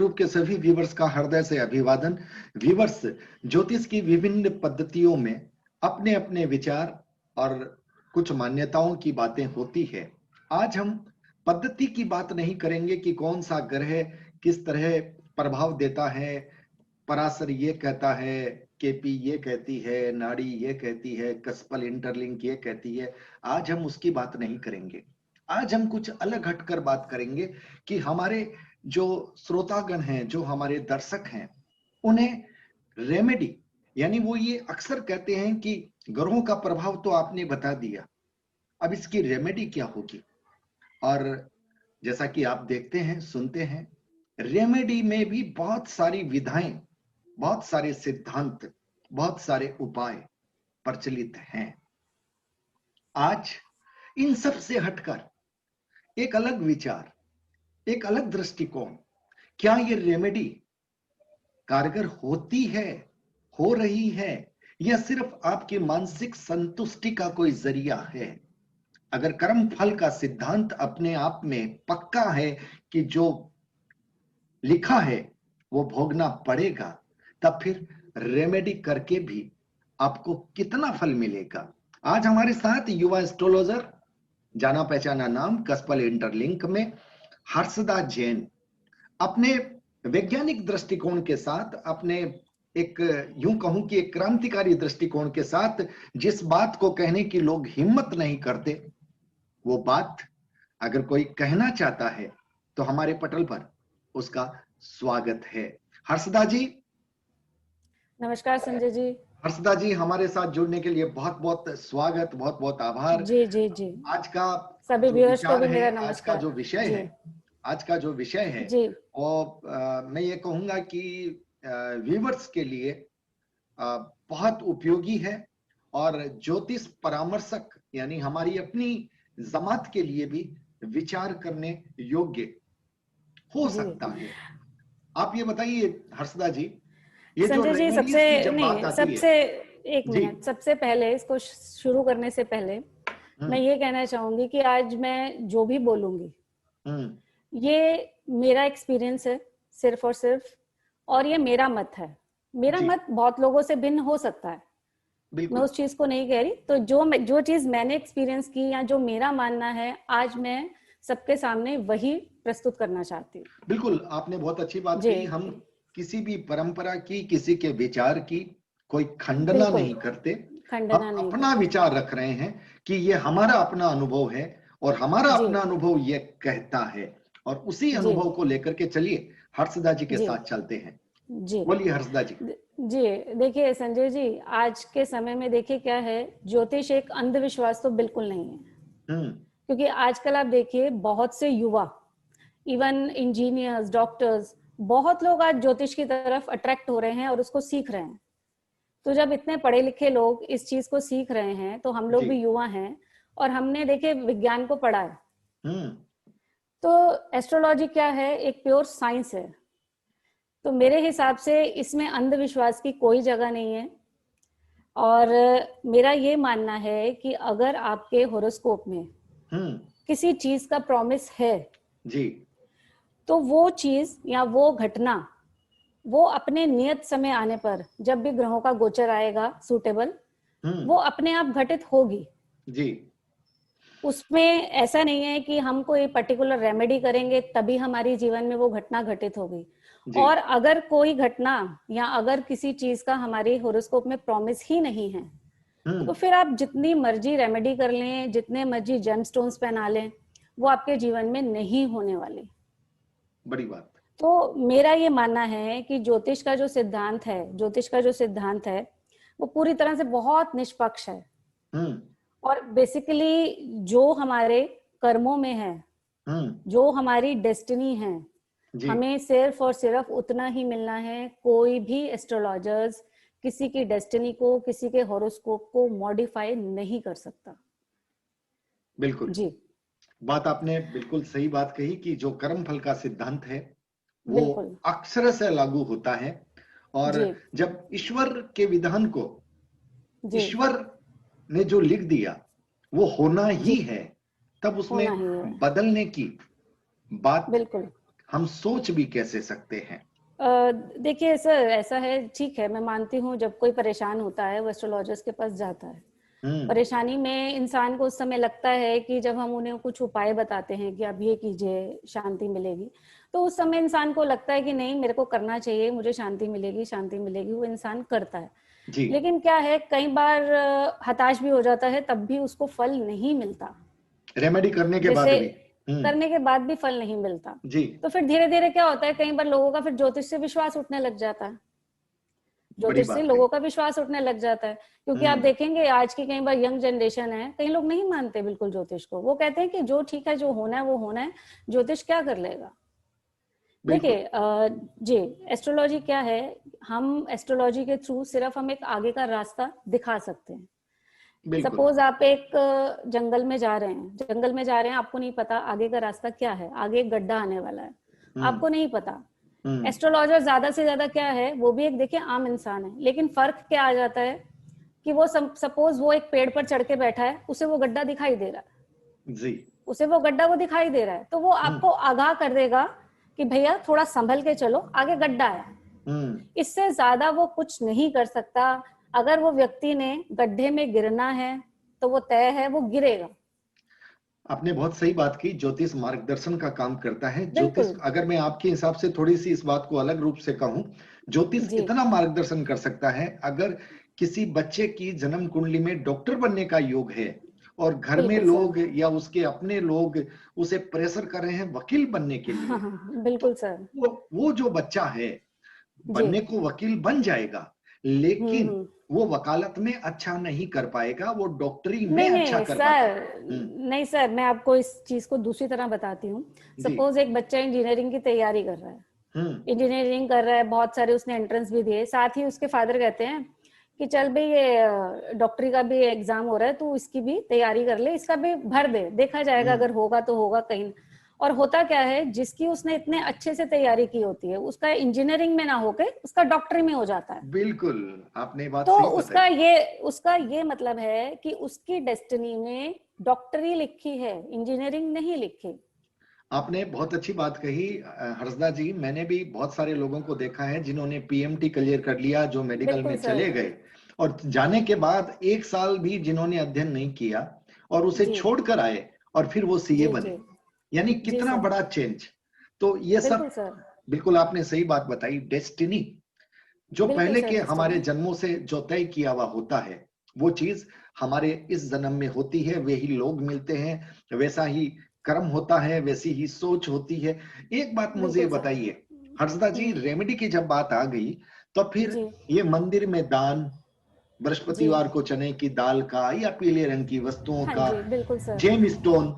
Group के सभी viewers का हृदय से अभिवादन। व्यूवर्स, ज्योतिष की विभिन्न पद्धतियों में अपने अपने विचार और कुछ मान्यताओं की बातें होती है। आज हम पद्धति की बात नहीं करेंगे कि कौन सा ग्रह किस तरह प्रभाव देता है। पराशर ये कहता है, केपी ये कहती है, नाड़ी ये कहती है, कस्पल इंटरलिंक ये कहती है। आज हम उसकी बात नहीं करेंगे। आज हम कुछ अलग हटकर बात करेंगे कि हमारे जो श्रोतागण हैं, जो हमारे दर्शक हैं, उन्हें रेमेडी, यानी वो ये अक्सर कहते हैं कि ग्रहों का प्रभाव तो आपने बता दिया, अब इसकी रेमेडी क्या होगी। और जैसा कि आप देखते हैं, सुनते हैं, रेमेडी में भी बहुत सारी विधाएं, बहुत सारे सिद्धांत, बहुत सारे उपाय प्रचलित हैं। आज इन सब से हटकर एक अलग विचार, एक अलग दृष्टिकोण, क्या ये रेमेडी कारगर होती है, हो रही है, या सिर्फ आपकी मानसिक संतुष्टि का कोई जरिया है। अगर कर्म फल का सिद्धांत अपने आप में पक्का है कि जो लिखा है वो भोगना पड़ेगा, तब फिर रेमेडी करके भी आपको कितना फल मिलेगा। आज हमारे साथ युवा एस्ट्रोलॉजर, जाना पहचाना नाम कस्पल इंटरलिंक में हर्षदा जैन, अपने वैज्ञानिक दृष्टिकोण के साथ, अपने एक यूं कहूं कि एक क्रांतिकारी दृष्टिकोण के साथ जिस बात को कहने की लोग हिम्मत नहीं करते, वो बात अगर कोई कहना चाहता है तो हमारे पटल पर उसका स्वागत है। हर्षदा जी, नमस्कार संजय जी। हर्षदा जी, हमारे साथ जुड़ने के लिए बहुत बहुत स्वागत, बहुत बहुत आभार। जी जी जी। आज का सभी जो व्यूअर्स को विचार भी है, मेरा आज का नमस्कार जो विषय जी। है, आज का जो विषय है जी वो मैं ये कहूंगा कि व्यूवर्स के लिए बहुत उपयोगी है, और ज्योतिष परामर्शक यानी हमारी अपनी जमात के लिए भी विचार करने योग्य हो जी। सकता है। आप ये बताइए हर्षदा जी, ये जो संजय जी, रेमेडीज की जब बात नहीं, आती है। सबसे एक जी। मिनट, सबसे पहले इसको शुरू करने से पहले मैं ये कहना चाहूंगी कि आज मैं जो भी बोलूंगी ये मेरा एक्सपीरियंस है सिर्फ और सिर्फ, और ये मेरा मत है। मेरा मत बहुत लोगों से भिन्न हो सकता है, मैं उस चीज को नहीं कह रही। तो जो चीज मैंने एक्सपीरियंस की या जो मेरा मानना है, आज मैं सबके सामने वही प्रस्तुत करना चाहती हूँ। बिल्कुल, आपने बहुत अच्छी बात कही। हम किसी भी परंपरा की, किसी के विचार की कोई खंडना नहीं करते। हम अपना विचार रख रहे हैं कि ये हमारा अपना अनुभव है, और हमारा अपना अनुभव ये कहता है, और उसी अनुभव को लेकर के चलिए हर्षदा जी के साथ चलते हैं। जी बोलिए हर्षदा जी। जी, देखिए संजय जी, आज के समय में देखिए क्या है, ज्योतिष एक अंधविश्वास तो बिल्कुल नहीं है। क्योंकि आजकल आप देखिए बहुत से युवा, इवन इंजीनियर्स, डॉक्टर्स, बहुत लोग आज ज्योतिष की तरफ अट्रैक्ट हो रहे हैं और उसको सीख रहे हैं। तो जब इतने पढ़े लिखे लोग इस चीज को सीख रहे हैं, तो हम लोग भी युवा हैं और हमने देखिए विज्ञान को पढ़ा है। तो एस्ट्रोलॉजी क्या है, एक प्योर साइंस है। तो मेरे हिसाब से इसमें अंधविश्वास की कोई जगह नहीं है। और मेरा ये मानना है कि अगर आपके होरोस्कोप में किसी चीज का प्रॉमिस है जी, तो वो चीज या वो घटना, वो अपने नियत समय आने पर, जब भी ग्रहों का गोचर आएगा सूटेबल, वो अपने आप घटित होगी जी। उसमें ऐसा नहीं है कि हम कोई पर्टिकुलर रेमेडी करेंगे तभी हमारी जीवन में वो घटना घटित होगी। और अगर कोई घटना या अगर किसी चीज का हमारे होरोस्कोप में प्रॉमिस ही नहीं है, तो फिर आप जितनी मर्जी रेमेडी कर लें, जितने मर्जी जेमस्टोन्स पहना लें, वो आपके जीवन में नहीं होने वाले। बड़ी बात। तो मेरा ये मानना है कि ज्योतिष का जो सिद्धांत है वो पूरी तरह से बहुत निष्पक्ष है। और बेसिकली जो हमारे कर्मों में है, जो हमारी डेस्टिनी है, हमें सिर्फ और सिर्फ उतना ही मिलना है। कोई भी एस्ट्रोलॉजर्स किसी की डेस्टिनी को, किसी के हॉरोस्कोप को मॉडिफाई नहीं कर सकता। बिल्कुल जी, बात आपने बिल्कुल सही बात कही कि जो कर्म फल का सिद्धांत है वो अक्षर से लागू होता है, और जब ईश्वर के विधान को ईश्वर ने जो लिख दिया वो होना ही है, तब उसमें बदलने की बात हम सोच भी कैसे सकते हैं? देखिए सर, ऐसा है, ठीक है, मैं मानती हूँ जब कोई परेशान होता है वो एस्ट्रोलॉजर्स के पास जाता है। परेशानी में इंसान को उस समय लगता है कि जब हम उन्हें कुछ उपाय बताते हैं कि आप ये कीजिए शांति मिलेगी, तो उस समय इंसान को लगता है कि नहीं, मेरे को करना चाहिए, मुझे शांति मिलेगी, शांति मिलेगी, वो इंसान करता है। जी। लेकिन क्या है, कई बार हताश भी हो जाता है, तब भी उसको फल नहीं मिलता। रेमेडी करने के बाद जैसे भी। करने के बाद भी फल नहीं मिलता, जी। तो फिर धीरे धीरे क्या होता है, कई बार लोगों का फिर ज्योतिष से विश्वास उठने लग जाता है। बड़ी ज्योतिष से बात लोगों कही। का विश्वास उठने लग जाता है, क्योंकि आप हम्म। देखेंगे आज की कई बार यंग जनरेशन है, कई लोग नहीं मानते बिल्कुल ज्योतिष को। वो कहते हैं कि जो ठीक है, जो होना है वो होना है, ज्योतिष क्या कर लेगा। बिल्कुल। देखिए जी, एस्ट्रोलॉजी क्या है, हम एस्ट्रोलॉजी के थ्रू सिर्फ हम एक आगे का रास्ता दिखा सकते हैं। बिल्कुल। सपोज आप एक जंगल में जा रहे हैं, जंगल में जा रहे हैं, आपको नहीं पता आगे का रास्ता क्या है, आगे एक गड्ढा आने वाला है, हम्म। आपको नहीं पता। हम्म। एस्ट्रोलॉजर ज्यादा से ज्यादा क्या है, वो भी एक देखिए आम इंसान है, लेकिन फर्क क्या आ जाता है कि वो सपोज वो एक पेड़ पर चढ़ के बैठा है, उसे वो गड्ढा दिखाई दे रहा है, जी। उसे वो गड्ढा वो दिखाई दे रहा है, तो वो हम्म। आपको आगाह कर देगा कि भैया थोड़ा संभल के चलो, आगे गड्ढा है। हम्म। इससे ज्यादा वो कुछ नहीं कर सकता। अगर वो व्यक्ति ने गड्ढे में गिरना है तो वो तय है, वो गिरेगा। आपने बहुत सही बात की। ज्योतिष मार्गदर्शन का काम करता है। ज्योतिष, बिल्कुल। अगर मैं आपके हिसाब से थोड़ी सी इस बात को अलग रूप से कहूं, ज्योतिष जी इतना मार्गदर्शन कर सकता है, अगर किसी बच्चे की जन्म कुंडली में डॉक्टर बनने का योग है और घर में बिल्कुल सर। लोग या उसके अपने लोग उसे प्रेशर कर रहे हैं वकील बनने के हाँ लिए, हाँ, बिल्कुल तो सर। वो जो बच्चा है जी। बनने को वकील बन जाएगा, लेकिन हम्म। वो वकालत में अच्छा नहीं कर पाएगा, वो डॉक्टरी में नहीं अच्छा नहीं कर पाता है। सर, नहीं सर, मैं आपको इस चीज को दूसरी तरह बताती हूँ। जी। सपोज एक बच्चा इंजीनियरिंग की तैयारी कर रहा है, हम्म। इंजीनियरिंग कर रहा है, बहुत सारे उसने एंट्रेंस भी दिए, साथ ही उसके फादर कहते हैं कि चल भाई ये डॉक्टरी का भी एग्जाम हो रहा है, तू इसकी भी तैयारी कर ले, इसका भी भर दे, देखा जाएगा, हम्म। अगर होगा तो होगा कहीं। और होता क्या है, जिसकी उसने इतने अच्छे से तैयारी की होती है, उसका इंजीनियरिंग में ना होके उसका डॉक्टरी में हो जाता है। बिल्कुल, आपने बात तो सही बताई। उसका ये मतलब है कि उसकी डेस्टिनी में डॉक्टरी लिखी है, इंजीनियरिंग नहीं लिखी। आपने बहुत अच्छी बात कही हर्षदा जी। मैंने भी बहुत सारे लोगों को देखा है जिन्होंने पीएमटी क्लियर कर लिया, जो मेडिकल बिल्कुल में सर। चले गए, और जाने के बाद एक साल भी जिन्होंने अध्ययन नहीं किया और उसे जी छोड़कर आए और फिर वो सीए जी बने। जी यानी जी कितना सर। बड़ा चेंज। तो ये बिल्कुल सब, सर। बिल्कुल आपने सही बात बताई। डेस्टिनी जो बिल्कुल पहले सर, के हमारे डेस्टिनी। जन्मों से जो तय किया हुआ होता है, वो चीज हमारे इस जन्म में होती है, वे ही लोग मिलते हैं, वैसा ही कर्म होता है, वैसी ही सोच होती है। एक बात मुझे बिल्कुल सर। बताइए हर्षदा जी, हम्म। रेमेडी की जब बात आ गई, तो फिर जी ये मंदिर में दान, जी। बृहस्पतिवार को चने की दाल का या पीले रंग की वस्तुओं हाँ का, जी, बिल्कुल सर। जेम स्टोन,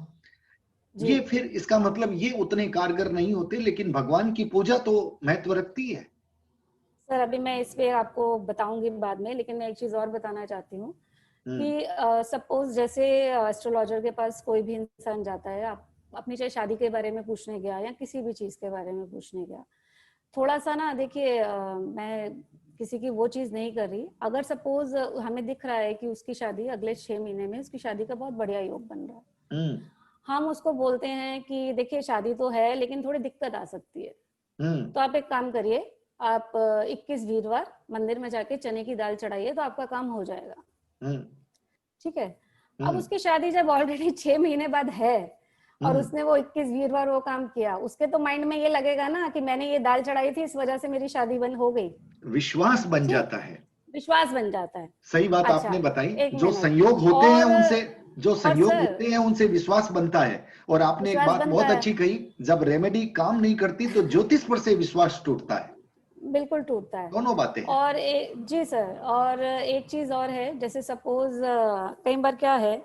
जी ये फिर इसका मतलब ये उतने कारगर नहीं होते, लेकिन भगवान की पूजा तो महत्व रखती है। सर, अभी मैं इस पे आपको बताऊंगी बाद में, लेकिन मैं एक चीज और बताना चाहती हूँ हम्म। कि सपोज जैसे एस्ट्रोलॉजर के पास कोई भी इंसान जाता है, आप अपनी चाहे शादी के बारे में पूछने गया या किसी भी चीज के बारे में पूछने गया, थोड़ा सा ना देखिए, मैं किसी की वो चीज नहीं कर रही, अगर सपोज हमें दिख रहा है कि उसकी शादी अगले 6 महीने में, उसकी शादी का बहुत बढ़िया योग बन रहा है, हम्म। हम उसको बोलते हैं कि देखिए शादी तो है लेकिन थोड़ी दिक्कत आ सकती है, हम्म। तो आप एक काम करिए, आप 21 वीरवार मंदिर में जाके चने की दाल चढ़ाइए, तो आपका काम हो जाएगा। हम्म। ठीक है। अब हम्म। उसकी शादी जब ऑलरेडी 6 महीने बाद है और हम्म। उसने वो 21 वीरवार वो काम किया, उसके तो माइंड में ये लगेगा ना कि मैंने ये दाल चढ़ाई थी, इस वजह से मेरी शादी बंद हो गई। विश्वास बन ठीक, जाता है। विश्वास बन जाता है। सही बात अच्छा, आपने बताई। एक जो मिनट। संयोग होते हैं और उनसे, जो और संयोग सर, होते हैं उनसे विश्वास बनता है। और आपने एक विश्वास बात बनता बहुत है, अच्छी कही, जब रेमेडी काम नहीं करती तो ज्योतिष पर से विश्वास टूटता है। बिल्कुल टूटता है। दोनों बातें हैं। और जी सर, और एक चीज और है, जैसे सपोज कई बार क्या है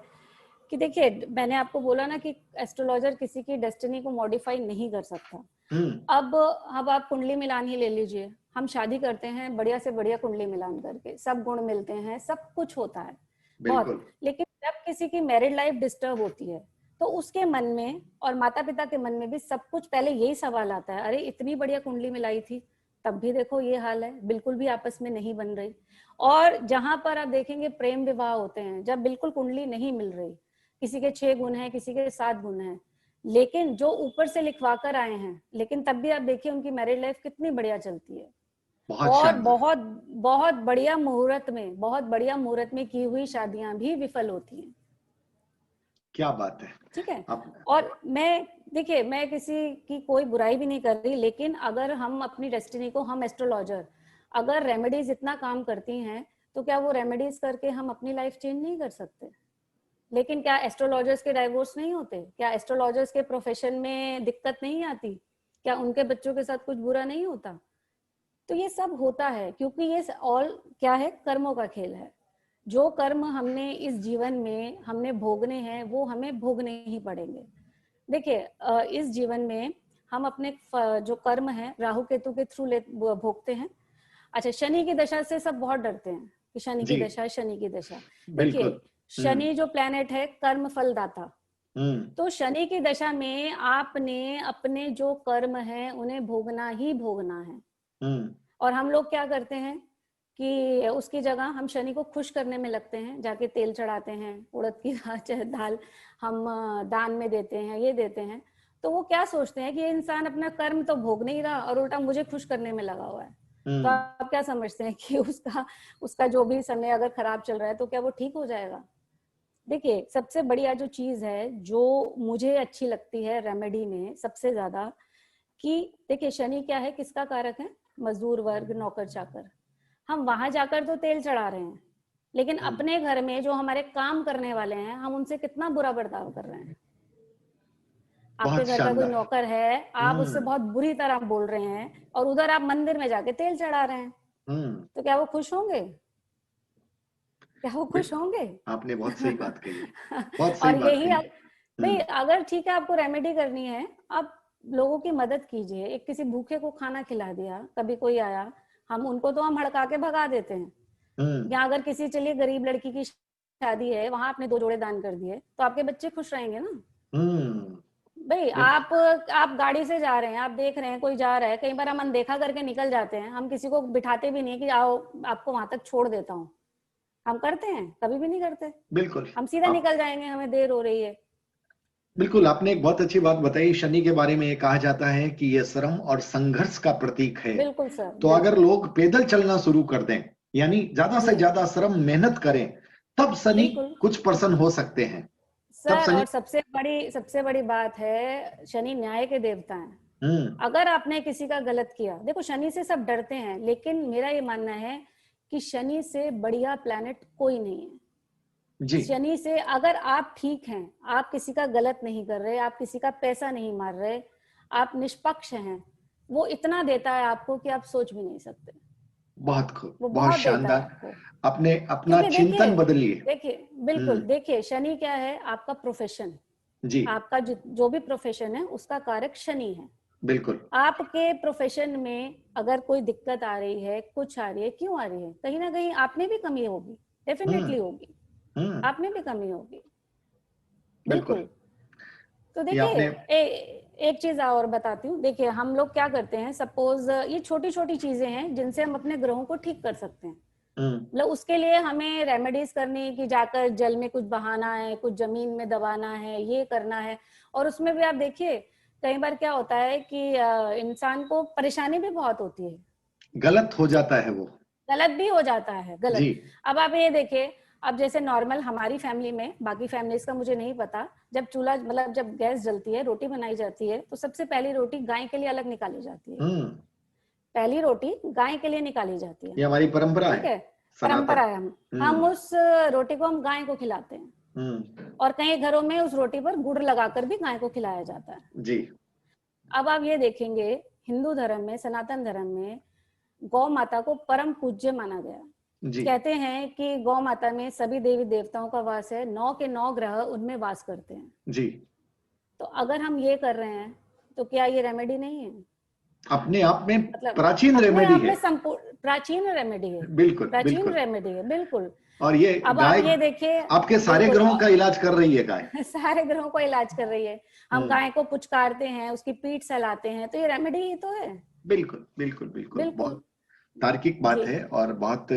कि देखिए, मैंने आपको बोला ना कि एस्ट्रोलॉजर किसी की डेस्टिनी को मॉडिफाई नहीं कर सकता। हम्म। अब आप कुंडली मिलान ही ले लीजिए, हम शादी करते हैं बढ़िया से बढ़िया कुंडली मिलान करके, सब गुण मिलते हैं, सब कुछ होता है बहुत, बिल्कुल। लेकिन जब किसी की मैरिड लाइफ डिस्टर्ब होती है, तो उसके मन में और माता पिता के मन में भी सब कुछ पहले यही सवाल आता है, अरे इतनी बढ़िया कुंडली मिलाई थी, तब भी देखो ये हाल है, बिल्कुल भी आपस में नहीं बन रही। और जहां पर आप देखेंगे प्रेम विवाह होते हैं, जब बिल्कुल कुंडली नहीं मिल रही, किसी के 6 गुण है, किसी के 7 गुण है, लेकिन जो ऊपर से लिखवा कर आए हैं, लेकिन तब भी आप देखिए उनकी मैरिड लाइफ कितनी बढ़िया चलती है। और बहुत बहुत बढ़िया मुहूर्त में, बहुत बढ़िया मुहूर्त में की हुई शादियां भी विफल होती हैं। क्या बात है। ठीक है। और देखिए मैं किसी की कोई बुराई भी नहीं कर रही, लेकिन अगर हम अपनी डेस्टिनी को, हम एस्ट्रोलॉजर अगर रेमेडीज इतना काम करती हैं, तो क्या वो रेमेडीज करके हम अपनी लाइफ चेंज नहीं कर सकते? लेकिन क्या एस्ट्रोलॉजर्स के डाइवोर्स नहीं होते? क्या एस्ट्रोलॉजर्स के प्रोफेशन में दिक्कत नहीं आती? क्या उनके बच्चों के साथ कुछ बुरा नहीं होता? तो ये सब होता है क्योंकि ये ऑल क्या है, कर्मों का खेल है। जो कर्म हमने इस जीवन में हमने भोगने हैं, वो हमें भोगने ही पड़ेंगे। देखिए इस जीवन में हम अपने जो कर्म है राहु केतु के थ्रू भोगते हैं। अच्छा, शनि की दशा से सब बहुत डरते हैं कि शनि की दशा, शनि की दशा। देखिए शनि जो प्लेनेट है कर्म फलदाता, तो शनि की दशा में आपने अपने जो कर्म है उन्हें भोगना ही भोगना है। और हम लोग क्या करते हैं कि उसकी जगह हम शनि को खुश करने में लगते हैं, जाके तेल चढ़ाते हैं, उड़द की दाल हम दान में देते हैं, ये देते हैं। तो वो क्या सोचते हैं कि ये इंसान अपना कर्म तो भोग नहीं रहा और उल्टा मुझे खुश करने में लगा हुआ है। तो आप क्या समझते हैं कि उसका जो भी समय अगर खराब चल रहा है तो क्या वो ठीक हो जाएगा? देखिए सबसे बढ़िया जो चीज है, जो मुझे अच्छी लगती है रेमेडी में सबसे ज्यादा, कि देखिए शनि क्या है, किसका कारक है? मजदूर वर्ग, नौकर चाकर। हम वहां जाकर तो तेल चढ़ा रहे हैं, लेकिन अपने घर में जो हमारे काम करने वाले हैं, हम उनसे कितना बुरा बर्ताव कर रहे हैं। आपके घर का कोई नौकर है, आप उससे बहुत बुरी तरह बोल रहे हैं, और उधर आप मंदिर में जाके तेल चढ़ा रहे हैं, तो क्या वो खुश होंगे? क्या वो खुश होंगे? आपने बहुत सही बात कही है, बहुत सही और बात यही कही। भाई अगर ठीक है आपको रेमेडी करनी है, आप लोगों की मदद कीजिए। एक किसी भूखे को खाना खिला दिया, कभी कोई आया, हम उनको तो हम हड़का के भगा देते हैं। या अगर किसी, चलिए गरीब लड़की की शादी है, वहां आपने 2 जोड़े दान कर दिए, तो आपके बच्चे खुश रहेंगे ना। भाई आप गाड़ी से जा रहे हैं, आप देख रहे हैं कोई जा रहा है, कई बार हम अनदेखा करके निकल जाते हैं, हम किसी को बिठाते भी नहीं है कि आओ आपको वहां तक छोड़ देता हूँ। हम करते हैं? कभी भी नहीं करते। बिल्कुल, हम सीधा निकल जाएंगे, हमें देर हो रही है। बिल्कुल, आपने एक बहुत अच्छी बात बताई। शनि के बारे में ये कहा जाता है कि ये श्रम और संघर्ष का प्रतीक है। बिल्कुल सर। तो अगर लोग पैदल चलना शुरू कर दें, यानी ज्यादा से ज्यादा श्रम मेहनत करें, तब शनि कुछ प्रसन्न हो सकते हैं सर। और सबसे बड़ी बात है, शनि न्याय के देवता हैं। अगर आपने किसी का गलत किया, देखो शनि से सब डरते हैं, लेकिन मेरा ये मानना है कि शनि से बढ़िया प्लैनेट कोई नहीं है। शनि से अगर आप ठीक हैं, आप किसी का गलत नहीं कर रहे, आप किसी का पैसा नहीं मार रहे, आप निष्पक्ष हैं, वो इतना देता है आपको कि आप सोच भी नहीं सकते। बहुत खूब, बहुत शानदार। अपने अपना चिंतन बदलिए। देखिए बिल्कुल, देखिए शनि क्या है, आपका प्रोफेशन जी, आपका जो भी प्रोफेशन है उसका कारक शनि है। बिल्कुल। आपके प्रोफेशन में अगर कोई दिक्कत आ रही है, कुछ आ रही है, क्यों आ रही है? कहीं ना कहीं आप में भी कमी होगी, डेफिनेटली होगी, आप में भी कमी होगी। बिल्कुल। तो देखिए एक चीज और बताती हूँ। देखिए हम लोग क्या करते हैं, सपोज ये छोटी छोटी चीजें हैं जिनसे हम अपने ग्रहों को ठीक कर सकते हैं। मतलब उसके लिए हमें रेमेडीज करनी है कि जाकर जल में कुछ बहाना है, कुछ जमीन में दबाना है, ये करना है। और उसमें भी आप देखिए कई बार क्या होता है कि इंसान को परेशानी भी बहुत होती है, गलत हो जाता है, वो गलत भी हो जाता है, गलत। अब आप ये देखिए, अब जैसे नॉर्मल हमारी फैमिली में, बाकी फैमिलीज का मुझे नहीं पता, जब चूल्हा मतलब जब गैस जलती है, रोटी बनाई जाती है, तो सबसे पहली रोटी गाय के लिए अलग निकाली जाती है। पहली रोटी गाय के लिए निकाली जाती है, ये हमारी परंपरा है। ठीक है, परंपरा है। हम उस रोटी को हम गाय को खिलाते हैं, और कई घरों में उस रोटी पर गुड़ लगाकर भी गाय को खिलाया जाता है जी। अब आप ये देखेंगे, हिंदू धर्म में, सनातन धर्म में गौ माता को परम पूज्य माना गया जी। कहते हैं कि गौ माता में सभी देवी देवताओं का वास है, 9 के 9 ग्रह उनमें वास करते हैं जी। तो अगर हम ये कर रहे हैं तो क्या ये रेमेडी नहीं है? अपने आप में मतलब प्राचीन रेमेडी है, प्राचीन रेमेडी है, बिल्कुल प्राचीन रेमेडी है, बिल्कुल। और ये अब आप ये देखिए, आपके सारे ग्रहों का इलाज कर रही है गाय सारे ग्रहों को इलाज कर रही है। हम गाय को पुचकारते हैं, उसकी पीठ सहलाते हैं, तो ये रेमेडी ही तो है। बिल्कुल बिल्कुल बिल्कुल, बहुत तार्किक बात है और बहुत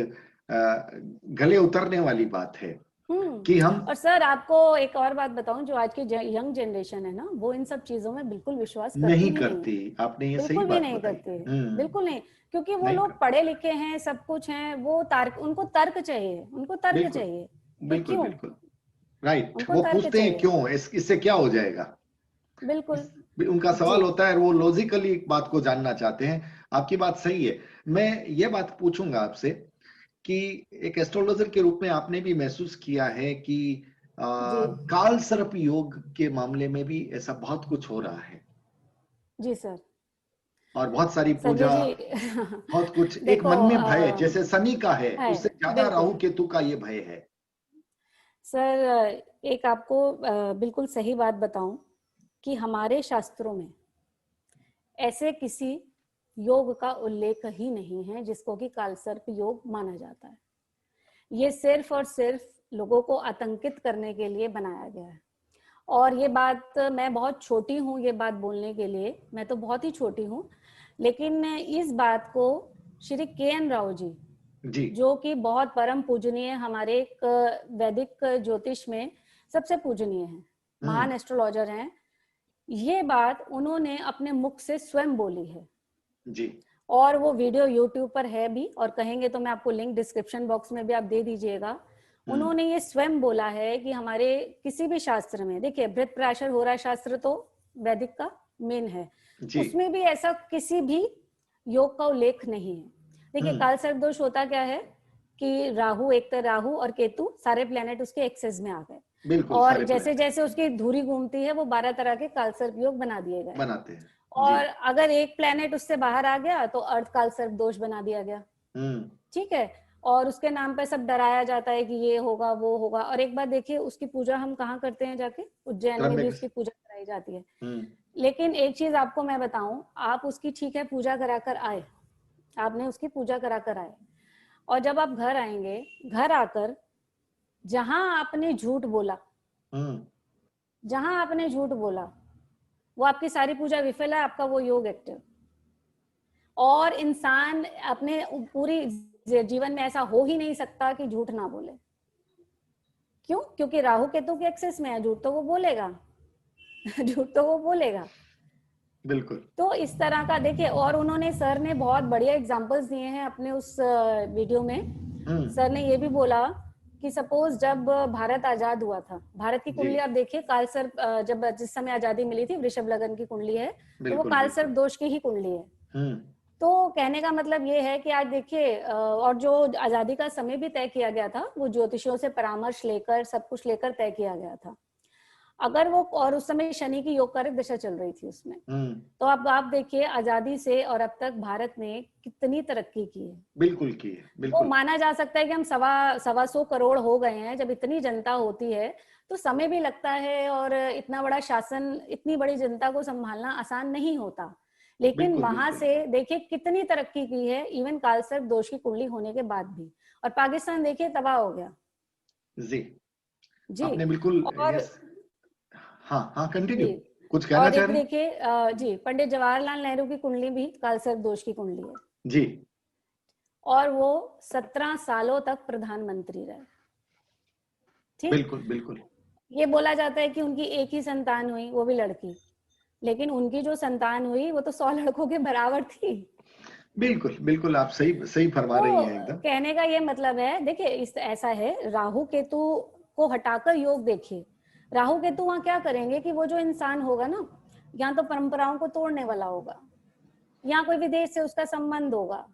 गले उतरने वाली बात है। कि हम। और सर आपको एक और बात बताऊं, जो आज की यंग जनरेशन है ना, वो इन सब चीजों में बिल्कुल विश्वास करती नहीं ही नहीं करती, है, आपने ये सही बिल्कुल भी बात नहीं बताई। करती है, बिल्कुल नहीं। क्योंकि वो नहीं लोग करती, पढ़े लिखे हैं, सब कुछ हैं, वो तर्क, उनको तर्क चाहिए, उनको तर्क बिल्कुल चाहिए कि बिल्कुल क्यों, बिल्कुल, राइट। उनको वो तर्क पूछते हैं चाहिए, क्यों, इससे क्या हो जाएगा, बिल्कुल। उनका जी सवाल होता है, और वो लॉजिकली बात को जानना चाहते हैं। आपकी बात सही है। मैं ये बात पूछूंगा आपसे कि एक एस्ट्रोलॉजर के रूप में आपने भी महसूस किया है कि जी काल सर्प योग के मामले में भी ऐसा बहुत कुछ हो रहा है, जी सर। और बहुत सारी संजय पूजा, जी बहुत कुछ, एक देखो मन में भय, जैसे शनि का है है, उससे ज्यादा बिल्कुल राहु केतु का ये भय है। सर। एक आपको बिल्कुल सही बात बताऊं कि हमारे शास्त्रों में ऐसे किसी योग का उल्लेख ही नहीं है जिसको कि कालसर्प योग माना जाता है। ये सिर्फ और सिर्फ लोगों को आतंकित करने के लिए बनाया गया है। और ये बात, मैं बहुत छोटी हूँ ये बात बोलने के लिए, मैं तो बहुत ही छोटी हूँ, लेकिन इस बात को श्री के.एन. राव जी, जी। जो कि बहुत परम पूजनीय, हमारे एक वैदिक ज्योतिष में सबसे पूजनीय है, महान एस्ट्रोलॉजर हैं, ये बात उन्होंने अपने मुख से स्वयं बोली है। जी। और वो वीडियो यूट्यूब पर है भी, और कहेंगे तो मैं आपको लिंक डिस्क्रिप्शन बॉक्स में भी आप दे दीजिएगा। उन्होंने ये स्वयं बोला है कि हमारे किसी भी शास्त्र में, देखिए बृहत पराशर होरा शास्त्र तो वैदिक का मेन है, जी। उसमें भी ऐसा किसी भी योग का उल्लेख नहीं है। देखिए काल सर्प दोष होता क्या है कि राहु, एक तो राहु और केतु सारे प्लेनेट उसके एक्सेस में आ गए, बिल्कुल, और सारे जैसे प्लेनेट जैसे उसकी धुरी घूमती है वो 12 तरह के कालसर्प योग बना दिए गए। बनाते हैं। जी। और अगर एक प्लेनेट उससे बाहर आ गया तो अर्थ कालसर्प दोष बना दिया गया, ठीक है। और उसके नाम पे सब डराया जाता है कि ये होगा वो होगा। और एक बात देखिए, उसकी पूजा हम कहाँ करते हैं जाके, उज्जैन में भी त्र्यंबक। उसकी पूजा कराई जाती है। लेकिन एक चीज आपको मैं बताऊं, आप उसकी ठीक है पूजा कराकर आए, आपने उसकी पूजा कराकर आए, और जब आप घर आएंगे, घर आकर जहां आपने झूठ बोला, जहां आपने झूठ बोला, वो आपकी सारी पूजा विफल है, आपका वो योग एक्टिव। और इंसान अपने पूरी जीवन में ऐसा हो ही नहीं सकता कि झूठ ना बोले। क्यों? क्योंकि राहु केतु के एक्सेस में है, झूठ तो वो बोलेगा झूठ तो वो बोलेगा। बिल्कुल। तो इस तरह का देखिए, और उन्होंने, सर ने बहुत बढ़िया एग्जांपल्स दिए हैं अपने उस वीडियो में। सर ने ये भी बोला कि सपोज जब भारत आजाद हुआ था, भारत की कुंडली आप देखिए, कालसर्प, जब जिस समय आजादी मिली थी, वृषभ लगन की कुंडली है, तो वो बिल्कुल कालसर्प बिल्कुल। दोष की ही कुंडली है। तो कहने का मतलब ये है कि आज देखिए, और जो आजादी का समय भी तय किया गया था, वो ज्योतिषियों से परामर्श लेकर, सब कुछ लेकर तय किया गया था। अगर वो, और उस समय शनि की योगकारक दिशा चल रही थी उसमें, तो अब आप देखिए आजादी से और अब तक भारत ने कितनी तरक्की की है। बिल्कुल की है, तो बिल्कुल। माना जा सकता है कि हम सवा सौ करोड़ हो गए हैं। जब इतनी जनता होती है तो समय भी लगता है, और इतना बड़ा शासन, इतनी बड़ी जनता को संभालना आसान नहीं होता। लेकिन बिल्कुल वहां बिल्कुल। से देखिए कितनी तरक्की की है, इवन कालसर्प दोष की कुंडली होने के बाद भी। और पाकिस्तान देखिए तबाह हो गया। जी। जी। आपने बिल्कुल, और यस। हाँ हाँ, कंटिन्यू। जी, कुछ कहना और चाह एक रहे हैं? देखिए, जी, पंडित जवाहरलाल नेहरू की कुंडली भी कालसर्प दोष की कुंडली है, जी। और वो 17 सालों तक प्रधानमंत्री रहे। ठीक। बिल्कुल बिल्कुल। ये बोला जाता है कि उनकी एक ही संतान हुई, वो भी लड़की, लेकिन उनकी जो संतान हुई वो तो 100 लड़कों के बराबर थी। बिल्कुल बिल्कुल, आप सही सही फरमा रही तो हैं एकदम। कहने का ये मतलब है, देखिए इस ऐसा है, राहु केतु को हटाकर योग देखिए। राहु केतु वहां क्या करेंगे कि वो जो इंसान होगा ना, या तो परंपराओं को तोड़ने वाला होगा, या कोई विदेश से उसका संबंध होगा,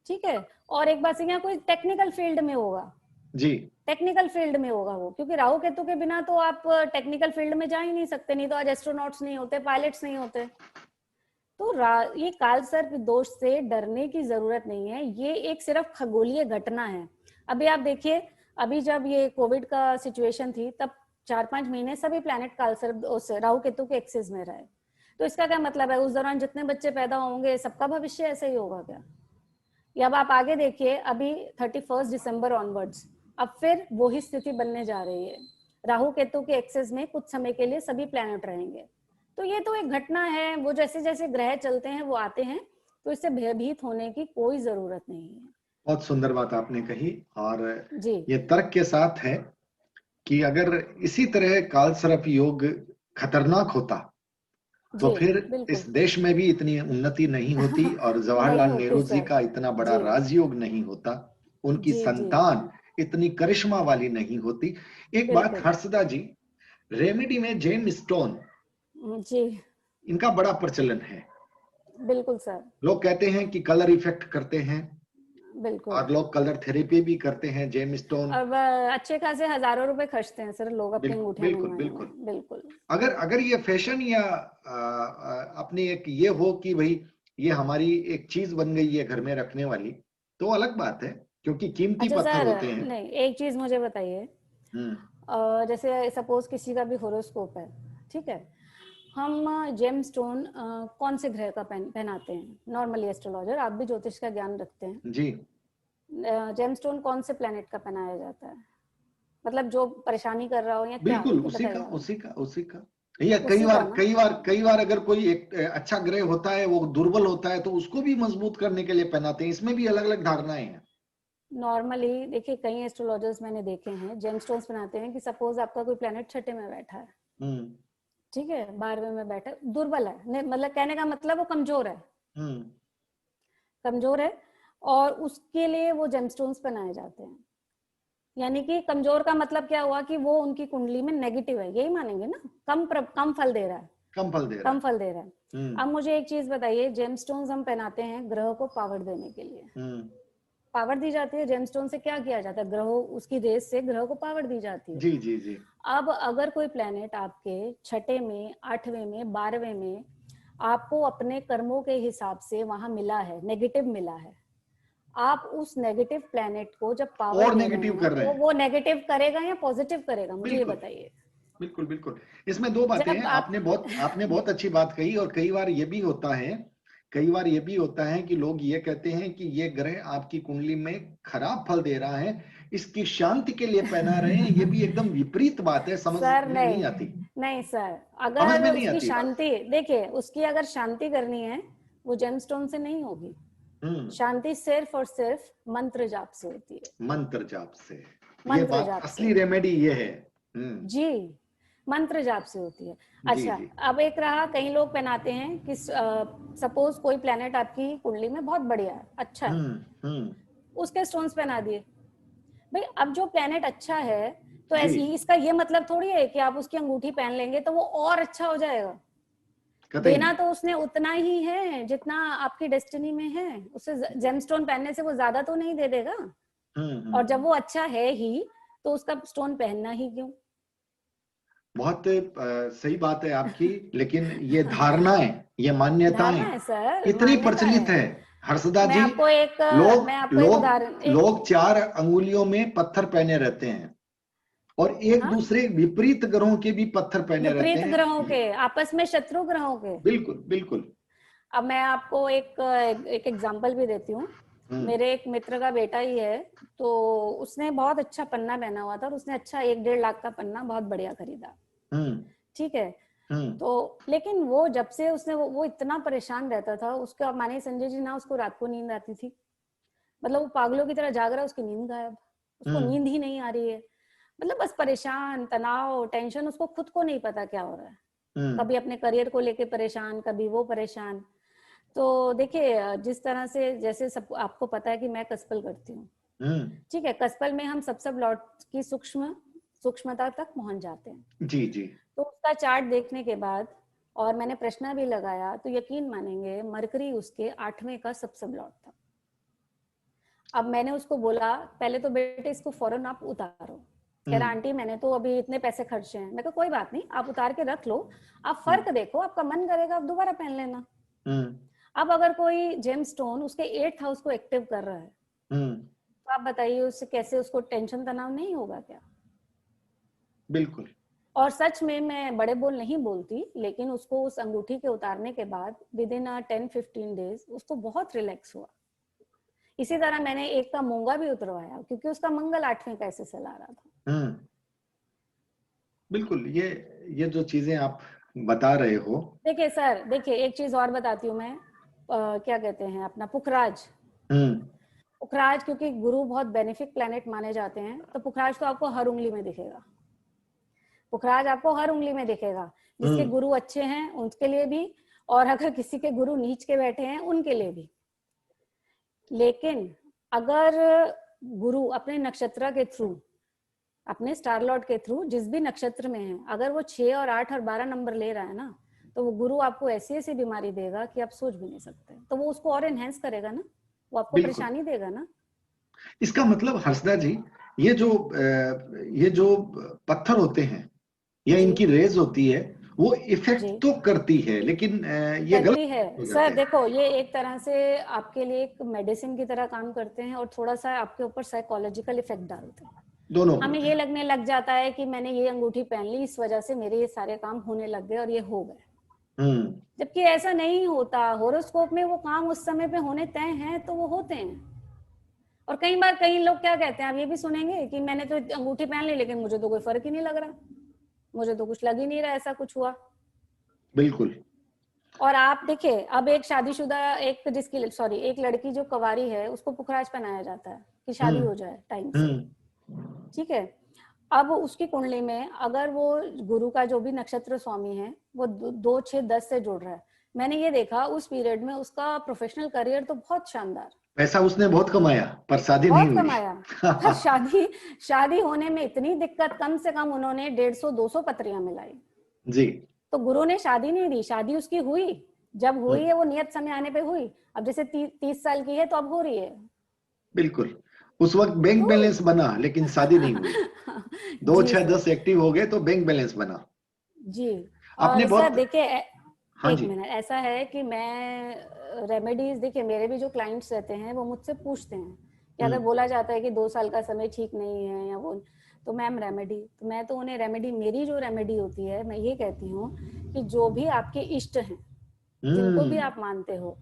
ठीक है। और एक बात से, यहाँ कोई टेक्निकल फील्ड में होगा, जी। टेक्निकल फील्ड में होगा वो, क्योंकि राहु केतु के बिना तो आप टेक्निकल फील्ड में जा ही नहीं सकते, नहीं तो आज एस्ट्रोनॉट्स नहीं होते, पायलट्स नहीं होते। तो ये काल सर्प दोष से डरने की जरूरत नहीं है, ये एक सिर्फ खगोलीय घटना है। अभी आप देखिए, अभी जब ये कोविड का सिचुएशन थी, तब 4-5 महीने सभी प्लैनेट काल सर्प राहु केतु के एक्सिस में रहे। तो इसका क्या मतलब है, उस दौरान जितने बच्चे पैदा होंगे सबका भविष्य ऐसे ही होगा क्या? या अब आप आगे देखिए, अभी 31 दिसंबर ऑनवर्ड्स अब फिर वही स्थिति बनने जा रही है। राहु केतु के एक्सेस में कुछ समय के लिए सभी प्लैनेट रहेंगे। तो ये तो एक घटना है, वो जैसे जैसे ग्रह चलते हैं वो आते हैं, तो इससे भयभीत होने की कोई जरूरत नहीं है। बहुत सुंदर बात आपने कही। और जी ये तर्क के साथ है कि अगर इसी तरह कालसर्प योग खतरनाक होता तो जी फिर बिल्कुल इस देश में भी इतनी उन्नति नहीं होती और नहीं जवाहरलाल होती नेहरू जी सर। का इतना बड़ा जी राजयोग नहीं होता, उनकी जी जी संतान इतनी करिश्मा वाली नहीं होती। एक बात बिल्कुल। हर्षदा जी, रेमेडी में जेम स्टोन, जी इनका बड़ा प्रचलन है। बिल्कुल सर। लोग कहते हैं कि कलर इफेक्ट करते हैं बिल्कुल। और लोग कलर थेरेपी भी करते हैं। जेम स्टोन अब अच्छे खासे हजारों रुपए खर्चते हैं सर लोग अपनी बिल्कुल अंगूठियां बिल्कुल बनवाने बिल्कुल। में। बिल्कुल अगर बिल्कुल। अगर ये फैशन या अपनी एक ये हो कि भाई ये हमारी एक चीज बन गई है घर में रखने वाली, तो अलग बात है, क्योंकि कीमती अच्छा पत्थर सर, होते हैं। नहीं एक चीज मुझे बताइए। हम्म। जैसे सपोज किसी का भी होरोस्कोप है, ठीक है, हम जेम स्टोन कौन से ग्रह का पहनाते हैं नॉर्मली? एस्ट्रोलॉजर, आप भी ज्योतिष का ज्ञान रखते हैं, जी जेम स्टोन कौन से प्लेनेट का पहनाया जाता है? मतलब जो परेशानी कर रहा हो या क्या, बिल्कुल, ये उसी का बताइए आप। उसी का उसी का। या कई उसी का बार ना? कई बार कई बार अगर कोई एक अच्छा ग्रह होता है वो दुर्बल होता है तो उसको भी मजबूत करने के लिए पहनाते हैं। इसमें भी अलग अलग धारणाएं हैं। नॉर्मली देखिए कई एस्ट्रोलॉजर्स मैंने देखे हैं जेम स्टोन्स बनाते हैं कि सपोज आपका कोई प्लेनेट छठे में बैठा है, हम्म। ठीक है, 12वें में बैठा है, दुर्बल है, मतलब कहने का मतलब वो कमजोर है, हम्म। कमजोर है, और उसके लिए वो जेमस्टोन्स बनाए जाते हैं। यानी कि कमजोर का मतलब क्या हुआ कि वो उनकी कुंडली में नेगेटिव है, यही मानेंगे ना? कम फल दे रहा है, कम फल दे रहा कम है। फल दे रहा है। हम्म। अब मुझे एक चीज बताइए, जेमस्टोन्स हम पहनाते हैं ग्रह को पावर देने के लिए, हम्म। पावर दी जाती है। जेमस्टोन से क्या किया जाता है? ग्रहों, उसकी रेस से ग्रह को पावर दी जाती है। जी जी जी। अब अगर कोई प्लेनेट आपके छठे में, आठवें में, 12वें में आपको अपने कर्मों के हिसाब से वहां मिला है, नेगेटिव मिला है, आप उस नेगेटिव प्लेनेट को जब पावर और दे रहे नेगेटिव हैं कर रहे तो हैं। वो नेगेटिव करेगा या पॉजिटिव करेगा, मुझे ये बिल्कुल बताइए। बिल्कुल बिल्कुल। इसमें दो बातें हैं। जब आप आपने बहुत अच्छी बात कही। और कई बार ये भी होता है, कई बार ये भी होता है कि लोग ये कहते हैं कि ये ग्रह आपकी कुंडली में खराब फल दे रहा है, इसकी शांति के लिए पहना रहे हैं। ये भी एकदम विपरीत बात है, समझ सर में नहीं, नहीं आती। नहीं सर, समझ अगर में नहीं उसकी आती बात। शांति देखिए, उसकी अगर शांति करनी है वो जेमस्टोन से नहीं होगी। हम्म। शांति सिर्फ और सिर्फ मंत्र जाप से होती है, मंत्र जाप से। ये मंत्र बात, जाप से। असली रेमेडी ये है। हम्म। जी, मंत्र जाप से होती है। जी अच्छा, जी। अब एक रहा, कई लोग पहनाते हैं कि सपोज कोई प्लेनेट आपकी कुंडली में बहुत बढ़िया है, अच्छा है, हम्म। उसके स्टोन्स पहना दिए। भाई अब जो प्लेनेट अच्छा है, तो जी। ऐसे ही इसका ये मतलब थोड़ी है कि आप उसकी अंगूठी पहन लेंगे तो वो और अच्छा हो जाएगा। कतई देना नहीं। तो उसने उतना ही है जितना आपकी डेस्टिनी में है, उससे जेमस्टोन पहनने से वो ज्यादा तो नहीं दे देगा। और जब हम्म। वो अच्छा है ही तो उसका स्टोन पहनना ही क्यों? बहुत सही बात है आपकी। लेकिन ये धारणाएं, ये मान्यताएं धारणा है सर, इतनी मान्यता प्रचलित है। है हर्षदा मैं जी। आपको एक लोग मैं आपको एक उदाहरण, लोग एक, लोग 4 अंगुलियों में पत्थर पहने रहते हैं और एक हाँ, दूसरे विपरीत ग्रहों के भी पत्थर पहने रहते विपरीत हैं। ग्रहों के, आपस में शत्रु ग्रहों के। बिल्कुल बिल्कुल। अब मैं आपको एक एग्जांपल भी देती हूँ। हम्म। मेरे एक मित्र का बेटा ही है, तो उसने बहुत अच्छा पन्ना पहना हुआ था और उसने अच्छा 1-1.5 लाख का पन्ना बहुत बढ़िया खरीदा, हम्म। ठीक है। हम्म। तो लेकिन वो जब से उसने वो इतना परेशान रहता था, उसका माने संजय जी ना, उसको रात को नींद आती थी, मतलब वो पागलों की तरह जाग रहा है, उसकी नींद गायब, उसको हम्म। नींद ही नहीं आ रही है। मतलब बस परेशान, तनाव, टेंशन, उसको खुद को नहीं पता क्या हो रहा है। हम्म। कभी अपने करियर को लेके परेशान, कभी वो परेशान। तो देखिए जिस तरह से, जैसे सब आपको पता है कि मैं कस्पल करती हूँ, हम्म। ठीक है, कस्पल में हम सब लॉट की सूक्ष्मता तक पहुंच जाते हैं। जी जी। तो उसका चार्ट देखने के बाद, और मैंने प्रश्न भी लगाया, तो यकीन मानेंगे मरकरी उसके 8वें का सब लॉट था। अब मैंने उसको बोला, पहले तो बेटे इसको फौरन आप उतारो। कह रहा हम्म। आंटी मैंने तो अभी इतने पैसे खर्चे हैं। मैं कहा कोई बात नहीं, आप उतार के रख लो, आप हम्म। फर्क देखो, आपका मन करेगा आप दोबारा पहन लेना। हम्म। अब अगर कोई जेम स्टोन उसके 8th हाउस को एक्टिव कर रहा है, हम्म। तो आप बताइए उससे कैसे उसको टेंशन तनाव नहीं होगा क्या? बिल्कुल। और सच में मैं बड़े बोल नहीं बोलती, लेकिन उसको उस अंगूठी के उतारने के बाद विद इन 10-15 डेज उसको बहुत रिलैक्स हुआ। इसी तरह मैंने एक का मूंगा भी उतरवाया, क्योंकि उसका मंगल 8वें का ऐसे चला रहा था। हम्म। बिल्कुल। ये जो चीजें आप बता रहे हो। देखिए सर, देखिए एक चीज और बताती हूँ मैं, क्या कहते हैं अपना पुखराज, हम्म। पुखराज, क्योंकि गुरु बहुत बेनिफिक प्लेनेट माने जाते हैं, तो पुखराज तो आपको हर उंगली में दिखेगा। पुखराज आपको हर उंगली में दिखेगा, जिसके गुरु अच्छे हैं उनके लिए भी, और अगर किसी के गुरु नीच के बैठे हैं उनके लिए भी। लेकिन अगर गुरु अपने नक्षत्र के थ्रू, अपने स्टार लॉर्ड के थ्रू जिस भी नक्षत्र में है, अगर वो 6 और 8 और 12 नंबर ले रहा है ना, तो वो गुरु आपको ऐसी ऐसी बीमारी देगा कि आप सोच भी नहीं सकते। तो वो उसको और एनहेंस करेगा ना, वो आपको परेशानी देगा ना। इसका मतलब हर्षदा जी, ये जो पत्थर होते हैं या इनकी रेज होती है, वो इफेक्ट तो करती है, लेकिन ये गलत है सर। देखो, ये एक तरह से आपके लिए एक मेडिसिन की तरह काम करते हैं, और थोड़ा सा आपके ऊपर साइकोलॉजिकल इफेक्ट डालते हैं। दोनों हमें ये लगने लग जाता है कि मैंने ये अंगूठी पहन ली, इस वजह से मेरे ये सारे काम होने लग गए और ये हो गए, जबकि ऐसा नहीं होता। होरोस्कोप में वो काम उस समय पे होने तय हैं, तो वो होते हैं। और कई बार कई लोग क्या कहते हैं, आप ये भी सुनेंगे कि मैंने तो अंगूठी पहन ली, लेकिन मुझे तो कोई फर्क ही नहीं लग रहा, मुझे तो कुछ लग ही नहीं रहा, ऐसा कुछ हुआ। बिल्कुल। और आप देखिए, अब एक शादीशुदा, एक लड़की जो कुंवारी है, उसको पुखराज पहनाया जाता है कि शादी हो जाए टाइम से, ठीक है। अब उसकी कुंडली में अगर वो गुरु का जो भी नक्षत्र स्वामी है वो 2, 6, 10 से जुड़ रहा है, मैंने ये देखा उस पीरियड में उसका प्रोफेशनल करियर तो बहुत शानदार, पैसा उसने बहुत कमाया, पर शादी नहीं हुई। कमाया। पर शादी होने में इतनी दिक्कत, कम से कम उन्होंने 150-200 पत्रियां मिलाई जी। तो गुरु ने शादी नहीं दी। शादी उसकी हुई, जब हुई है वो नियत समय आने पे हुई। अब जैसे 30 साल की है तो अब हो रही है। बिल्कुल, उस वक्त बैंक बैलेंस बना, लेकिन शादी नहीं हुई। 2, 6, 10 एक्टिव हो गए तो बैंक बैलेंस बना जी। आपने और बहुत। सर देखिए, हाँ एक जी। मिनट, ऐसा है कि मैं रेमेडीज, देखिए मेरे भी जो क्लाइंट्स रहते हैं वो मुझसे पूछते हैं कि अगर बोला जाता है कि 2 साल का समय ठीक नहीं है या वो, तो मैम रेमेडी, तो मैं तो उन्हें रेमेडी, मेरी जो रेमेडी होती है, मैं ये कहती हूँ कि जो भी आपके इष्ट हैं, जिनको भी आप मानते हो,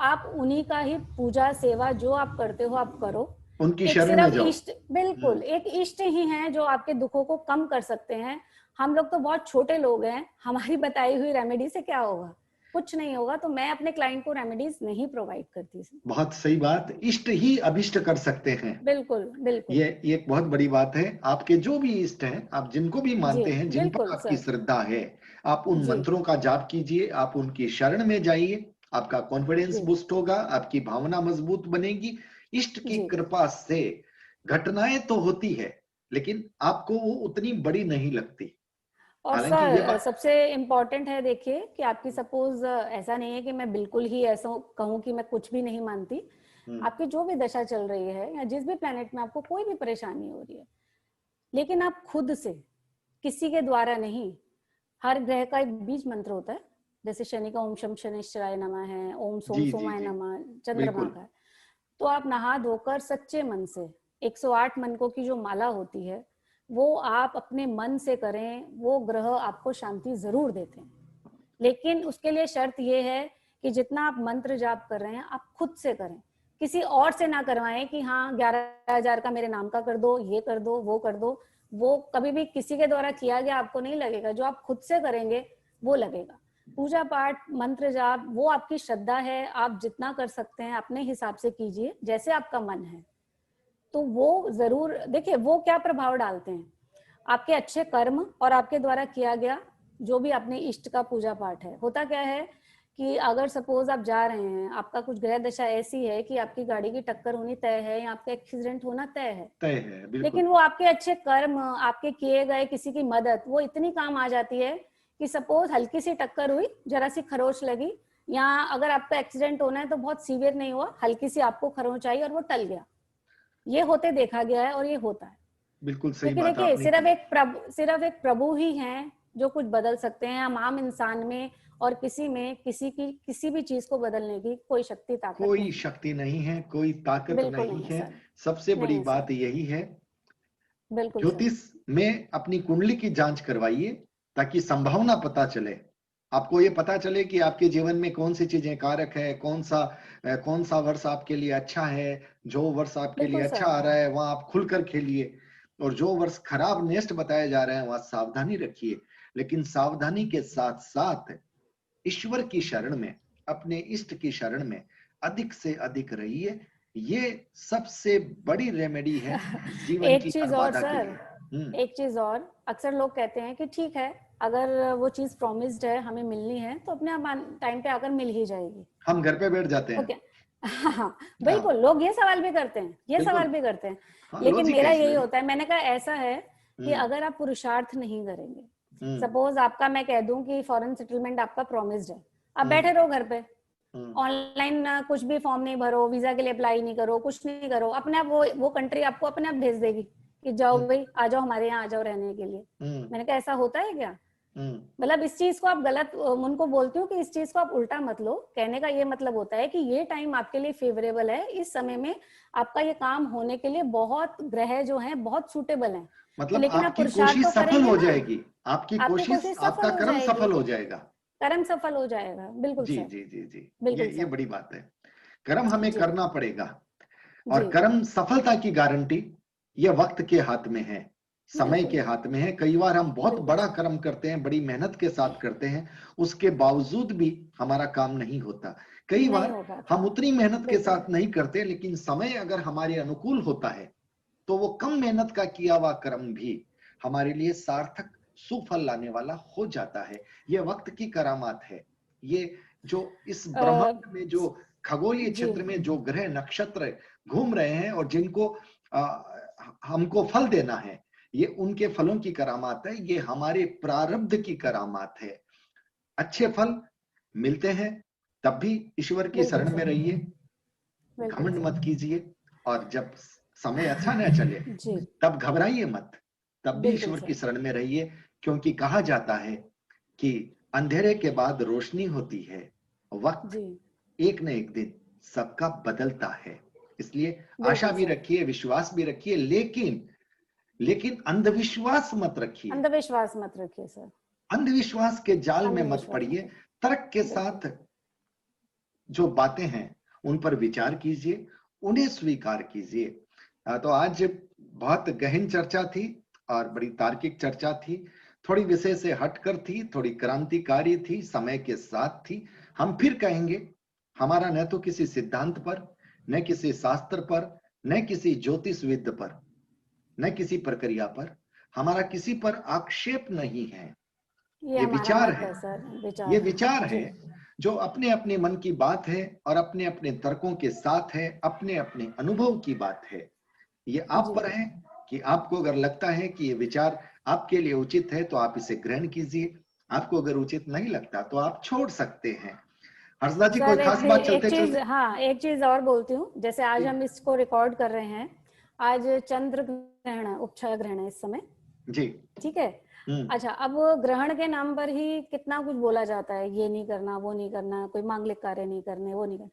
आप उन्हीं का ही पूजा सेवा जो आप करते हो आप करो। उनकी एक शरण में सिर्फ जाओ। इष्ट, बिल्कुल एक इष्ट ही हैं जो आपके दुखों को कम कर सकते हैं। हम लोग तो बहुत छोटे लोग हैं, हमारी बताई हुई रेमेडी से क्या होगा, कुछ नहीं होगा। तो मैं अपने क्लाइंट को रेमेडीज नहीं प्रोवाइड करती। बहुत सही बात, इष्ट ही अभिष्ट कर सकते हैं। बिल्कुल बिल्कुल, ये एक बहुत बड़ी बात है। आपके जो भी इष्ट हैं, आप जिनको भी मानते हैं, जिन पर आपकी श्रद्धा है, आप उन मंत्रों का जाप कीजिए, आप उनकी शरण में जाइए, आपका कॉन्फिडेंस बूस्ट होगा, आपकी भावना मजबूत बनेगी। इष्ट की कृपा से घटनाएं तो होती है, लेकिन आपको वो उतनी बड़ी नहीं लगती। और सर सबसे इम्पोर्टेंट है, देखिए कि आपकी सपोज ऐसा नहीं है कि मैं बिल्कुल ही ऐसा कहूँ कि मैं कुछ भी नहीं मानती। आपकी जो भी दशा चल रही है या जिस भी प्लेनेट में आपको कोई भी परेशानी हो रही है, लेकिन आप खुद से, किसी के द्वारा नहीं, हर ग्रह का एक बीज मंत्र होता है। जैसे शनि का ओम शम शनिश्चराय नमः है, ओम सोम सोमाय नमः चंद्रमा का है। तो आप नहा धोकर सच्चे मन से 108 मनकों की जो माला होती है वो आप अपने मन से करें, वो ग्रह आपको शांति जरूर देते हैं। लेकिन उसके लिए शर्त ये है कि जितना आप मंत्र जाप कर रहे हैं आप खुद से करें, किसी और से ना करवाएं कि हाँ 11,000 का मेरे नाम का कर दो, ये कर दो, वो कर दो। वो कभी भी किसी के द्वारा किया गया आपको नहीं लगेगा, जो आप खुद से करेंगे वो लगेगा। पूजा पाठ मंत्र जाप वो आपकी श्रद्धा है, आप जितना कर सकते हैं अपने हिसाब से कीजिए, जैसे आपका मन है। तो वो जरूर देखिए वो क्या प्रभाव डालते हैं, आपके अच्छे कर्म और आपके द्वारा किया गया जो भी अपने इष्ट का पूजा पाठ है। होता क्या है कि अगर सपोज आप जा रहे हैं, आपका कुछ ग्रह दशा ऐसी है कि आपकी गाड़ी की टक्कर होनी तय है या आपका एक्सीडेंट होना तय है, लेकिन वो आपके अच्छे कर्म, आपके किए गए किसी की मदद, वो इतनी काम आ जाती है कि सपोज हल्की सी टक्कर हुई, जरा सी खरोच लगी, या अगर आपका एक्सीडेंट होना है तो बहुत सीवियर नहीं हुआ, हल्की सी आपको खरोच आई और वो टल गया। ये होते देखा गया है और ये होता है। बिल्कुल सही क्योंकि बात देखिए आपने सिर्फ एक प्रभु ही हैं जो कुछ बदल सकते हैं। हम आम इंसान में और किसी में किसी भी चीज को बदलने की कोई शक्ति ताकत कोई नहीं, शक्ति नहीं है, कोई ताकत बिल्कुल नहीं नहीं है। सर, सबसे बड़ी नहीं बात सर, यही है, बिल्कुल सर। ज्योतिष में अपनी कुंडली की जांच करवाइए ताकि संभावना पता चले। आपको ये पता चले कि आपके जीवन में कौन सी चीजें कारक है, कौन सा वर्ष आपके लिए अच्छा है। जो वर्ष आपके लिए अच्छा आ रहा है वहां आप खुलकर खेलिए, और जो वर्ष खराब नेस्ट बताए जा रहे हैं वहां सावधानी रखिए। लेकिन सावधानी के साथ साथ ईश्वर की शरण में, अपने इष्ट की शरण में अधिक से अधिक रहिए। ये सबसे बड़ी रेमेडी है जीवन की एक चीज हर और बाधा के सर, लिए। एक चीज और, अक्सर लोग कहते हैं कि ठीक है, अगर वो चीज प्रॉमिस्ड है, हमें मिलनी है, तो अपने आप टाइम पे आकर मिल ही जाएगी। हम घर पे बैठ जाते हैं। ओके। हाँ, हाँ, बिल्कुल, लोग ये सवाल भी करते हैं, ये बिल्कुल। सवाल भी करते हैं। हाँ, लेकिन लॉजिक है मेरा यही इसमें भी। होता है, मैंने कहा ऐसा है कि हम्म। अगर आप पुरुषार्थ नहीं करेंगे, हम्म। सपोज आपका, मैं कह दूं कि फॉरेन सेटलमेंट आपका प्रॉमिस्ड है, आप हम्म। बैठे रहो घर पे, हम्म। ऑनलाइन कुछ भी फॉर्म नहीं भरो, वीजा के लिए अप्लाई नहीं करो, कुछ नहीं करो, अपने आप वो कंट्री आपको अपने आप भेज देगी कि जाओ हम्म। भाई, आ जाओ हमारे यहाँ, आ जाओ रहने के लिए। हम्म। मैंने कहा ऐसा होता है क्या? हम्म। मतलब इस चीज को आप गलत, उनको बोलती हूँ कि इस चीज को आप उल्टा मत लो। कहने का ये मतलब होता है कि ये टाइम आपके लिए फेवरेबल है, इस समय में आपका ये काम होने के लिए बहुत ग्रह जो हैं बहुत सूटेबल हैं। तो मतलब लेकिन आप आपकी पुरुषार्थ कोशिश तो सफल करेंगे हो ना, जाएगी। आपकी आपकी कोशिश, कोशिश आपका सफल हो कर्म जाएगी, सफल हो जाएगा। कर्म सफल हो जाएगा। बिल्कुल जी सर, जी जी जी। बिल्कुल ये सर। बड़ी बात है। कर्म हमें जी करना पड़ेगा। और जी, कर्म सफलता की गारंटी ये वक्त के हाथ में है, समय के बिल्कुल हाथ में है। कई बार हम बहुत बिल्कुल बड़ा सर, कर्म करते हैं, बड़ी मेहनत के साथ करते हैं, उसके बावजूद भी हमारा काम नहीं होता। कई नहीं बार हो पाता। हम उतनी मेहनत के बिल्कुल साथ नहीं करते, लेकिन समय अगर हमारे अनुकूल होता है तो वो कम मेहनत का किया हुआ कर्म भी हमारे लिए सार्थक सुफल लाने वाला हो जाता है। ये वक्त की करामात है। ये जो इस अ, ब्रह्मांड में जो खगोलीय जी क्षेत्र में जो ग्रह नक्षत्र घूम रहे हैं और जिनको हमको फल देना है, ये उनके फलों की करामात है, ये हमारे प्रारब्ध की करामात है। अच्छे फल मिलते हैं तब भी ईश्वर की बिल्कुल शरण में सर, रहिए, बिल्कुल घमंड सर। मत कीजिए। और जब समय अच्छा न चले जी, तब घबराइए मत, तब भी बिल्कुल ईश्वर की सर। शरण में रहिए। क्योंकि कहा जाता है कि अंधेरे के बाद रोशनी होती है, वक्त जी, एक न एक दिन सबका बदलता है। इसलिए आशा बिल्कुल भी सर। रखिए, विश्वास भी रखिए, लेकिन लेकिन अंधविश्वास मत रखिए। अंधविश्वास मत रखिए सर, अंधविश्वास के जाल में मत अंधविश्वास मत पड़िए। रखिए। तर्क के बिल्कुल साथ जो बातें हैं उन पर विचार कीजिए, उन्हें स्वीकार कीजिए। तो आज बहुत गहन चर्चा थी और बड़ी तार्किक चर्चा थी, थोड़ी विषय से हटकर थी, थोड़ी क्रांतिकारी थी, समय के साथ थी। हम फिर कहेंगे, हमारा न तो किसी सिद्धांत पर, न किसी शास्त्र पर, न किसी ज्योतिष विद्य पर, न किसी प्रक्रिया पर, हमारा किसी पर आक्षेप नहीं है। ये ये हमारा विचार मत है, है सर, ये विचार है। विचार है जी, जो अपने अपने मन की बात है और अपने अपने तर्कों के साथ है, अपने अपने अनुभव की बात है। ये आप जी पर है कि आपको अगर लगता है कि ये विचार आपके लिए उचित है तो आप इसे ग्रहण कीजिए। आपको अगर उचित नहीं लगता तो आप छोड़ सकते हैं। हर्षदा जी, कोई सर, खास बात एक चलते चीज, चलते? हाँ एक चीज और बोलती हूँ। जैसे आज जी हम इसको रिकॉर्ड कर रहे हैं, आज चंद्र ग्रहण है, उपछाया ग्रहण है इस समय। जी। ठीक है। हम्म। अच्छा, अब ग्रहण के नाम पर ही कितना कुछ बोला जाता है, ये नहीं करना, वो नहीं करना, कोई मांगलिक कार्य नहीं करने, वो नहीं करना।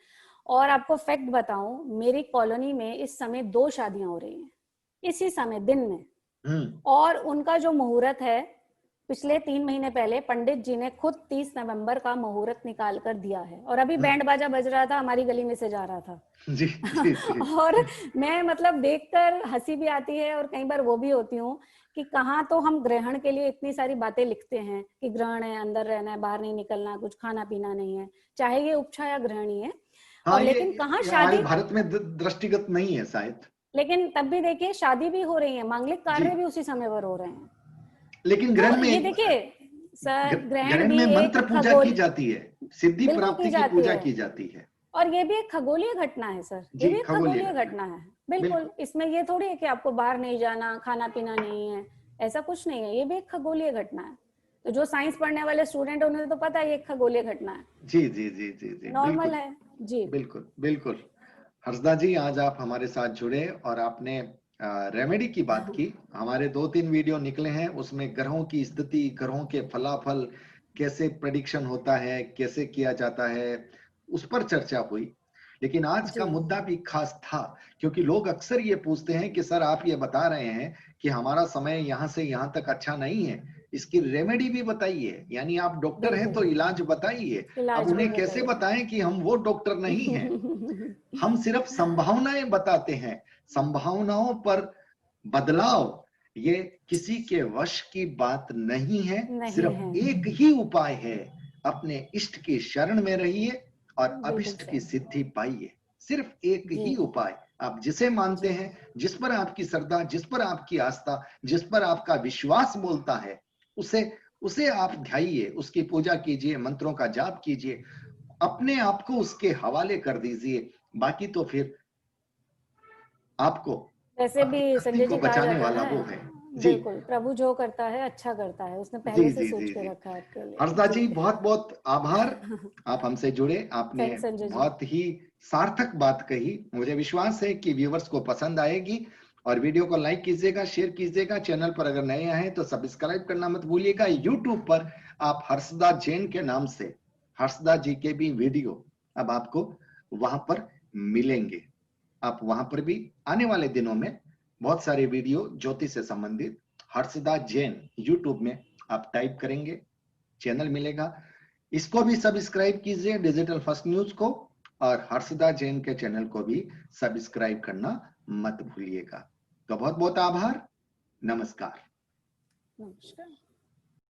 और आपको फैक्ट बताऊं, मेरी कॉलोनी में इस समय 2 शादियां हो रही हैं इसी समय दिन में। हम्म। और उनका जो मुहूर्त है, पिछले 3 महीने पहले पंडित जी ने खुद 30 नवंबर का मुहूर्त निकाल कर दिया है। और अभी हम्म। बैंड बाजा बज रहा था, हमारी गली में से जा रहा था। जी जी जी। और मैं मतलब देखकर हंसी भी आती है, और कई बार वो भी होती हूँ कि कहाँ तो हम ग्रहण के लिए इतनी सारी बातें लिखते हैं कि ग्रहण है, अंदर रहना है, बाहर नहीं निकलना, कुछ खाना पीना नहीं है, चाहे ये उपछाया ग्रहण ही है। हाँ, और लेकिन कहाँ ये हमारे शादी, भारत में दृष्टिगत नहीं है शायद। लेकिन तब भी देखिए शादी भी हो रही है, मांगलिक जी, कार्य भी उसी समय पर हो रहे हैं। लेकिन तो ग्रहण में ये देखिए सर, ग्रहण ग्रहण भी में एक मंत्र पूजा की खगोल, जाती है, सिद्धि बिल्कुल की प्राप्ति की जाती पूजा है। की जाती है। और ये भी एक खगोलीय घटना है सर, ये जी, भी एक खगोलीय खगोलीय घटना। घटना है। बिल्कुल, बिल्कुल। इसमें ये थोड़ी है कि आपको बाहर नहीं जाना, खाना पीना नहीं है, ऐसा कुछ नहीं है। ये भी एक खगोलीय घटना है। तो जो साइंस पढ़ने वाले स्टूडेंट, उन्हें तो पता है ये एक खगोलीय घटना है, जी जी जी जी जी, नॉर्मल बिल्कुल। है। जी बिल्कुल बिल्कुल। हर्षदा जी, आज आप हमारे साथ जुड़े और आपने रेमेडी की बात की। हमारे 2-3 वीडियो निकले हैं, उसमें ग्रहों की स्थिति, ग्रहों के फलाफल, कैसे प्रेडिक्शन होता है, कैसे किया जाता है, उस पर चर्चा हुई। लेकिन आज जी, का मुद्दा भी खास था, क्योंकि लोग अक्सर ये पूछते हैं कि सर आप ये बता रहे हैं कि हमारा समय यहाँ से यहाँ तक अच्छा नहीं है, इसकी रेमेडी भी बताइए। यानी आप डॉक्टर हैं बिल्कुल, तो इलाज बताइए। अब इलाज भी उन्हें कैसे बताइए। बताएं कि हम वो डॉक्टर नहीं हैं? हम सिर्फ संभावनाएं बताते हैं। संभावनाओं पर बदलाव ये किसी के वश की बात नहीं है। नहीं सिर्फ है। एक ही उपाय है, अपने इष्ट की शरण में रहिए और बिल्कुल अभिष्ट की सर, सिद्धि पाइए। सिर्फ एक ही उपाय, आप जिसे मानते हैं, जिस पर आपकी श्रद्धा, जिस पर आपकी आस्था, जिस पर आपका विश्वास बोलता है, उसे उसे आप ध्याइए, उसकी पूजा कीजिए, मंत्रों का जाप कीजिए, अपने आप को उसके हवाले कर दीजिए। बाकी तो फिर आपको वैसे आपकी भी शक्ति संजय को जी कहा बचाने जाता है वाला वो है। ना, जी, बिल्कुल, प्रभु जो करता है अच्छा करता है, उसने जी, पहले से जी, सोच जी, के जी। रखा है आपके लिए। हर्षदा जी, जी। बहुत बहुत आभार, आप हमसे जुड़े, आपने थैंक्स संजय जी। बहुत ही सार्थक बात कही। मुझे विश्वास है कि व्यूवर्स को पसंद आएगी। और वीडियो को लाइक कीजिएगा, शेयर कीजिएगा। चैनल पर अगर नए आए तो सब्सक्राइब करना मत भूलिएगा। यूट्यूब पर आप हर्षदा जैन के नाम से हर्षदा जी के भी वीडियो अब आपको वहां पर मिलेंगे। आप वहां पर भी आने वाले दिनों में बहुत सारे वीडियो ज्योतिष से संबंधित हर्षदा जैन यूट्यूब में आप टाइप करेंगे, चैनल मिलेगा। इसको भी सब्सक्राइब कीजिए, डिजिटल फर्स्ट न्यूज को, और हर्षदा जैन के चैनल को भी सब्सक्राइब करना मत भूलिएगा। तो बहुत बहुत आभार, नमस्कार। नमस्कार।